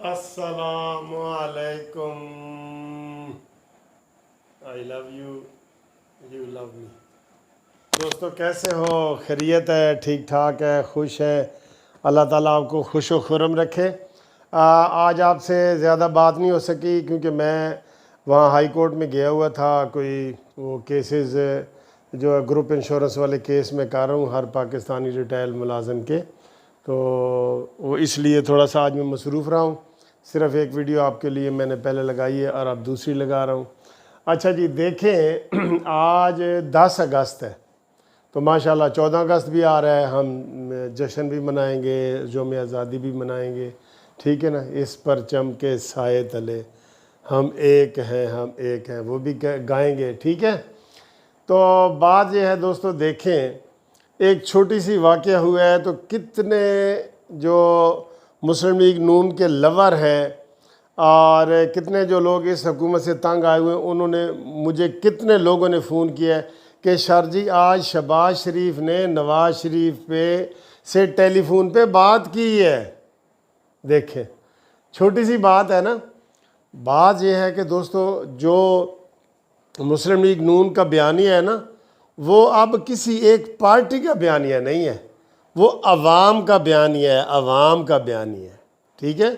अस्सलामु अलैकुम। I love you, you love me. दोस्तों कैसे हो? खैरियत है? ठीक ठाक है? खुश है? अल्लाह ताला आपको खुश व खुर्रम रखे। आज आपसे ज़्यादा बात नहीं हो सकी क्योंकि मैं वहाँ हाई कोर्ट में गया हुआ था। कोई वो केसेस जो है ग्रुप इंश्योरेंस वाले केस में कर रहा हूँ हर पाकिस्तानी रिटायर मुलाजम के, तो वो इसलिए थोड़ा सा आज मैं मसरूफ़ रहा हूँ। सिर्फ़ एक वीडियो आपके लिए मैंने पहले लगाई है और अब दूसरी लगा रहा हूँ। अच्छा जी, देखें आज 10 अगस्त है, तो माशाल्लाह 14 अगस्त भी आ रहा है, हम जश्न भी मनाएंगे, यौम आज़ादी भी मनाएंगे, ठीक है ना। इस परचम के साए तले हम एक हैं, हम एक हैं, वो भी गाएंगे, ठीक है। तो बात यह है दोस्तों, देखें एक छोटी सी वाक़या हुआ है तो कितने जो मुस्लिम लीग नून के लवर हैं और कितने जो लोग इस हुकूमत से तंग आए हुए हैं, उन्होंने मुझे कितने लोगों ने फ़ोन किया है कि सर जी आज शहबाज शरीफ ने नवाज़ शरीफ पे से टेलीफोन पे बात की है। देखें छोटी सी बात है ना। बात यह है कि दोस्तों जो मुस्लिम लीग नून का बयानिया है ना, वो अब किसी एक पार्टी का बयानिया नहीं है, वो अवाम का बयानिया है, अवाम का बयानिया है, ठीक है।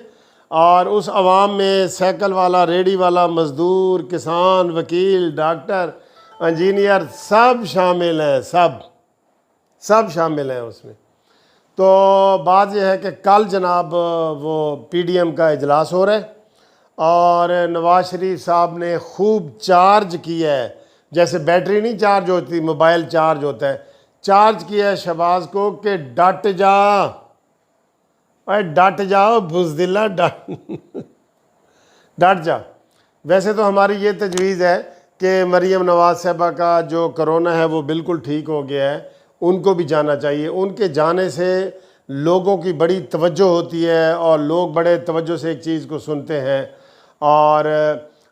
और उस अवाम में साइकिल वाला, रेडी वाला, मज़दूर, किसान, वकील, डॉक्टर, इंजीनियर सब शामिल हैं, सब शामिल हैं उसमें। तो बात यह है कि कल जनाब वो पीडीएम का इजलास हो रहा है और नवाज़ शरीफ साहब ने खूब चार्ज किया है, जैसे बैटरी नहीं चार्ज होती, मोबाइल चार्ज होता है, चार्ज किया है शहबाज को कि डट जा, अरे डट जाओ बुज़दिला, डट जा। वैसे तो हमारी ये तजवीज़ है कि मरीम नवाज़ साहबा का जो कोरोना है वो बिल्कुल ठीक हो गया है, उनको भी जाना चाहिए। उनके जाने से लोगों की बड़ी तवज्जो होती है और लोग बड़े तवज्जो से एक चीज़ को सुनते हैं। और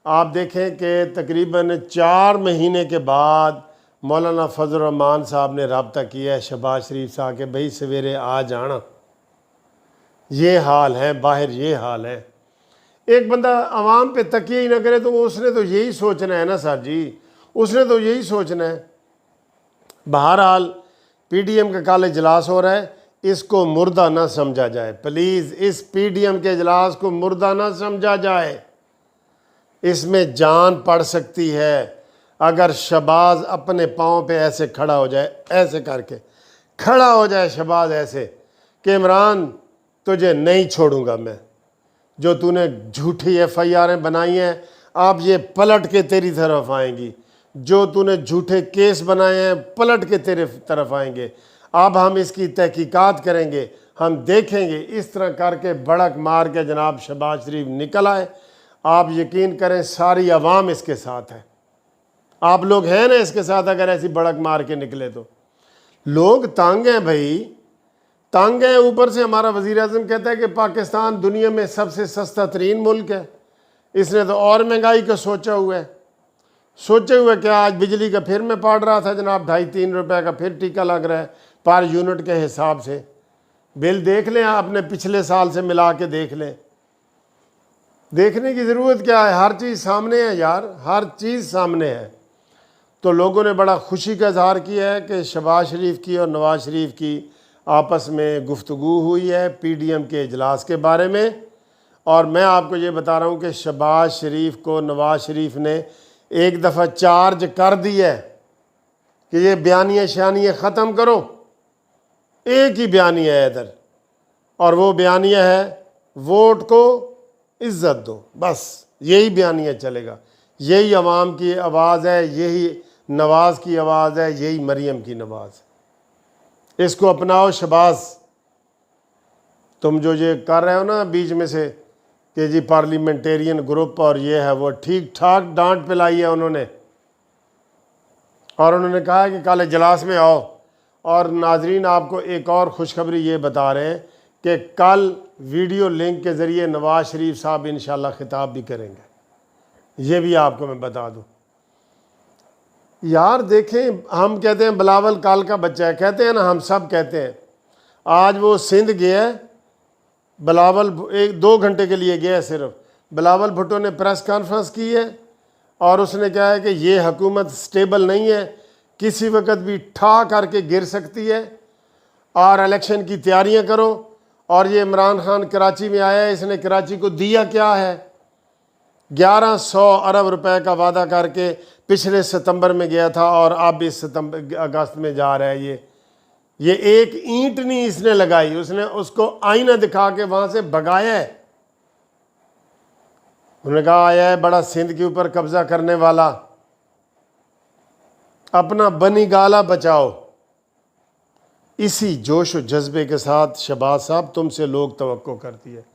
आप देखें कि तकरीबन 4 महीने के बाद मौलाना फजल रहमान साहब ने रब्ता किया है शहबाज शरीफ साहब के, भाई सवेरे आ जाना। ये हाल है बाहर, ये हाल है। एक बंदा आवाम पे तकिया ही ना करे तो उसने तो यही सोचना है ना सर जी, उसने तो यही सोचना है। बहरहाल पीडीएम का कल इजलास हो रहा है, इसको मुर्दा ना समझा जाए प्लीज़, इस पीडीएम के इजलास को मुर्दा ना समझा जाए। इसमें जान पड़ सकती है अगर शहबाज अपने पाँव पे ऐसे खड़ा हो जाए, ऐसे करके खड़ा हो जाए शहबाज ऐसे कि इमरान तुझे नहीं छोड़ूंगा मैं, जो तूने झूठी एफआईआरें बनाई हैं आप ये पलट के तेरी तरफ आएंगी, जो तूने झूठे केस बनाए हैं पलट के तेरे तरफ आएंगे। अब हम इसकी तहकीकात करेंगे, हम देखेंगे। इस तरह करके भड़क मार के जनाब शहबाज शरीफ निकल आए। आप यकीन करें सारी आवाम इसके साथ है, आप लोग हैं ना इसके साथ। अगर ऐसी भड़क मार के निकले तो लोग तंग हैं भाई, तंग है। ऊपर से हमारा वज़ीर आज़म कहता है कि पाकिस्तान दुनिया में सबसे सस्ता तरीन मुल्क है। इसने तो और महंगाई का सोचा हुआ है, सोचे हुए क्या। आज बिजली का फिर मैं पढ़ रहा था जनाब 2.5-3 रुपए का फिर टीका लग रहा है पर यूनिट के हिसाब से। बिल देख लें, आपने पिछले साल से मिला के देख लें, देखने की ज़रूरत क्या है, हर चीज़ सामने है यार, हर चीज़ सामने है। तो लोगों ने बड़ा खुशी का इजहार किया है कि शहबाज शरीफ की और नवाज़ शरीफ की आपस में गुफ्तगू हुई है पीडीएम के इजलास के बारे में। और मैं आपको ये बता रहा हूँ कि शहबाज शरीफ को नवाज़ शरीफ ने एक दफ़ा चार्ज कर दिया है कि ये बयानिया शानिया ख़त्म करो। एक ही बयानिया है इधर, और वो बयानिया है वोट को इज़्ज़त दो, बस यही बयानिया चलेगा। यही अवाम की आवाज़ है, यही नवाज़ की आवाज़ है, यही मरीम की नवाज़। इसको अपनाओ शहबाज। तुम जो ये कर रहे हो ना बीच में से कि जी पार्लियामेंटेरियन ग्रुप और ये है वो, ठीक ठाक डांट पिलाई है उन्होंने। और उन्होंने कहा कि कल इजलास में आओ। और नाजरीन आपको एक और खुशखबरी ये बता रहे हैं कि कल वीडियो लिंक के ज़रिए नवाज़ शरीफ साहब इंशाल्लाह खिताब भी करेंगे, ये भी आपको मैं बता दूँ। यार देखें, हम कहते हैं बिलावल काल का बच्चा है, कहते हैं ना, हम सब कहते हैं। आज वो सिंध गया है, बिलावल 1-2 घंटे के लिए गया सिर्फ। बिलावल भुट्टो ने प्रेस कॉन्फ्रेंस की है और उसने कहा है कि ये हुकूमत स्टेबल नहीं है, किसी वक्त भी ठा करके गिर सकती है और इलेक्शन की तैयारियां करो। और ये इमरान खान कराची में आया है, इसने कराची को दिया क्या है? 1100 अरब रुपए का वादा करके पिछले सितंबर में गया था और अब इस अगस्त में जा रहा है। ये एक ईंट नहीं इसने लगाई, उसने उसको आईना दिखा के वहां से भगाया है। उन्होंने कहा आया है बड़ा सिंध के ऊपर कब्जा करने वाला, अपना बनी गाला बचाओ। इसी जोश और जज्बे के साथ शहबाज साहब तुमसे लोग तवक्को करती है।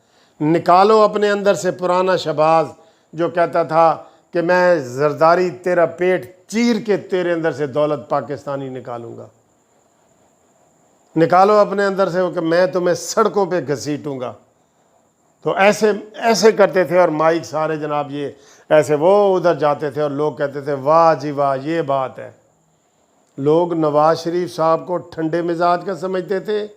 निकालो अपने अंदर से पुराना शहबाज जो कहता था कि मैं जरदारी तेरा पेट चीर के तेरे अंदर से दौलत पाकिस्तानी निकालूंगा। निकालो अपने अंदर से कि मैं तुम्हें सड़कों पे घसीटूंगा। तो ऐसे ऐसे करते थे और माइक सारे जनाब ये ऐसे वो उधर जाते थे और लोग कहते थे वाह जी वाह, ये बात है। लोग नवाज शरीफ साहब को ठंडे मिजाज का समझते थे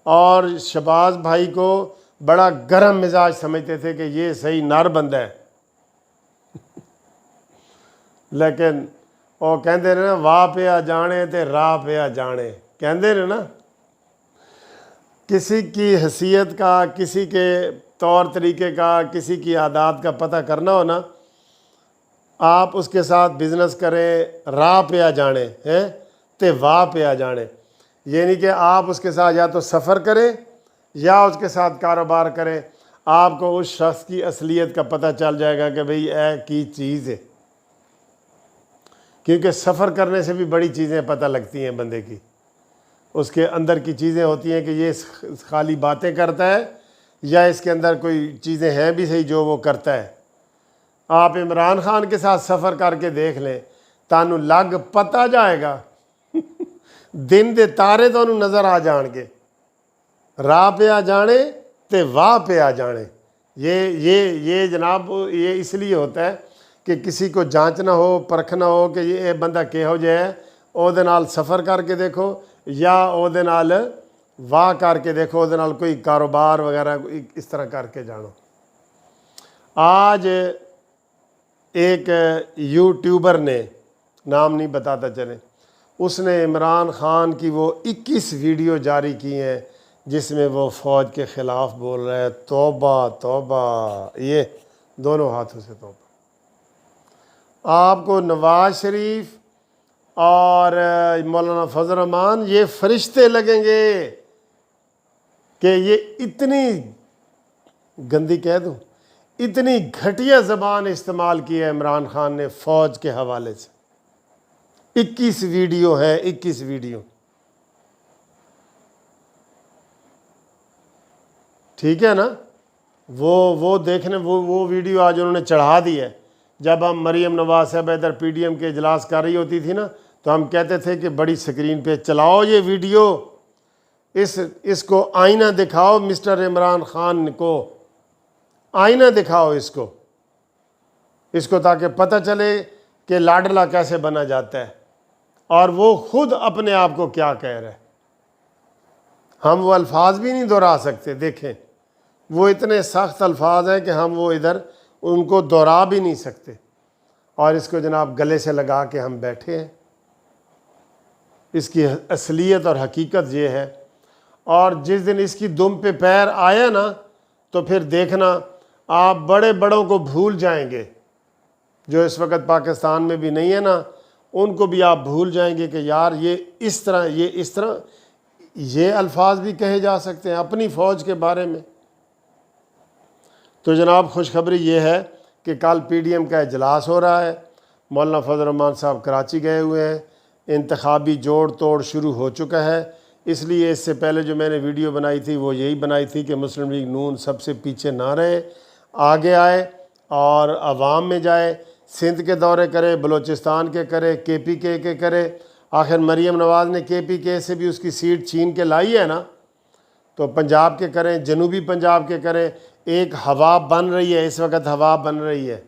और शहबाज भाई को बड़ा गर्म मिजाज समझते थे कि ये सही नार बंदा है। लेकिन वो कहते रहे ना वाह पे आ जाने ते राह पे आ जाने, कहते रहे ना। किसी की हैसियत का, किसी के तौर तरीके का, किसी की आदत का पता करना हो ना, आप उसके साथ बिजनेस करें, राह पे आ जाने हैं ते वाह पे आ जाने। ये नहीं कि आप उसके साथ या तो सफ़र करें या उसके साथ कारोबार करें, आपको उस शख्स की असलियत का पता चल जाएगा कि भाई यह की चीज़ है। क्योंकि सफ़र करने से भी बड़ी चीज़ें पता लगती हैं बंदे की, उसके अंदर की चीज़ें होती हैं कि ये खाली बातें करता है या इसके अंदर कोई चीज़ें हैं भी सही जो वो करता है। आप इमरान खान के साथ सफ़र करके देख लें, तानू लग पता जाएगा। दिन दे तारे तो नज़र आ जाएंगे, राह पे आ जाने ते वाह पे आ जाने। ये जनाब ये इसलिए होता है कि किसी को जांचना हो, परखना हो कि ये बंदा किहो जिहा है, ਉਹਦੇ ਨਾਲ सफ़र करके देखो या ਉਹਦੇ ਨਾਲ वाह करके देखो, ਉਹਦੇ ਨਾਲ कोई कारोबार वगैरह इस तरह करके जानो। आज एक यूट्यूबर ने, नाम नहीं बताता चले, उसने इमरान खान की वो 21 वीडियो जारी की हैं जिसमें वो फ़ौज के ख़िलाफ़ बोल रहा है। तौबा तौबा, ये दोनों हाथों से तौबा। आपको नवाज शरीफ और मौलाना फजल रहमान ये फरिश्ते लगेंगे कि ये इतनी गंदी कह दूँ, इतनी घटिया ज़बान इस्तेमाल की है इमरान खान ने फ़ौज के हवाले से। 21 वीडियो है, 21 वीडियो, ठीक है ना। वो देखने वो वीडियो आज उन्होंने चढ़ा दी है। जब हम मरीम नवाज साहब इधर PDM के इजलास कर रही होती थी ना, तो हम कहते थे कि बड़ी स्क्रीन पे चलाओ ये वीडियो, इसको आईना दिखाओ, मिस्टर इमरान खान को आईना दिखाओ इसको ताकि पता चले कि लाडला कैसे बना जाता है और वो खुद अपने आप को क्या कह रहा है। हम वो अल्फाज भी नहीं दोहरा सकते। देखें, वो इतने सख्त अल्फाज हैं कि हम वो इधर उनको दोहरा भी नहीं सकते, और इसको जनाब गले से लगा के हम बैठे हैं। इसकी असलियत और हकीकत ये है। और जिस दिन इसकी दुम पे पैर आया ना, तो फिर देखना आप बड़े बड़ों को भूल जाएंगे। जो इस वक्त पाकिस्तान में भी नहीं है ना, उनको भी आप भूल जाएंगे कि यार ये इस तरह ये अल्फाज भी कहे जा सकते हैं अपनी फ़ौज के बारे में। तो जनाब खुशखबरी ये है कि कल PDM का इजलास हो रहा है। मौलाना फजल रहमान साहब कराची गए हुए हैं, इंतखाबी जोड़ तोड़ शुरू हो चुका है। इसलिए इससे पहले जो मैंने वीडियो बनाई थी वो यही बनाई थी कि मुस्लिम लीग नून सबसे पीछे ना रहे, आगे आए और अवाम में जाए, सिंध के दौरे करे, बलूचिस्तान के करे, KPK के करे। आखिर मरीम नवाज़ ने KPK से भी उसकी सीट छीन के लाई है ना, तो पंजाब के करें, जनूबी पंजाब के करें। एक हवा बन रही है, इस वक्त हवा बन रही है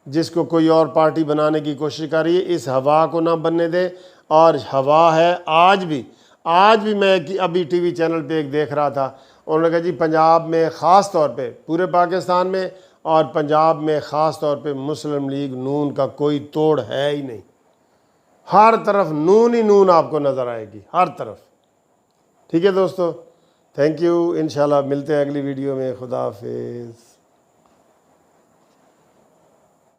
जिसको कोई और पार्टी बनाने की कोशिश कर रही है। इस हवा को ना बनने दे। और हवा है आज भी, आज भी मैं अभी टीवी चैनल पे एक देख रहा था, उन्होंने कहा जी पंजाब में ख़ास तौर पे, पूरे पाकिस्तान में और पंजाब में ख़ास तौर पे मुस्लिम लीग नून का कोई तोड़ है ही नहीं, हर तरफ नून ही नून आपको नज़र आएगी, हर तरफ। ठीक है दोस्तों, थैंक यू, इंशाल्लाह मिलते हैं अगली वीडियो में। खुदा हाफिज़।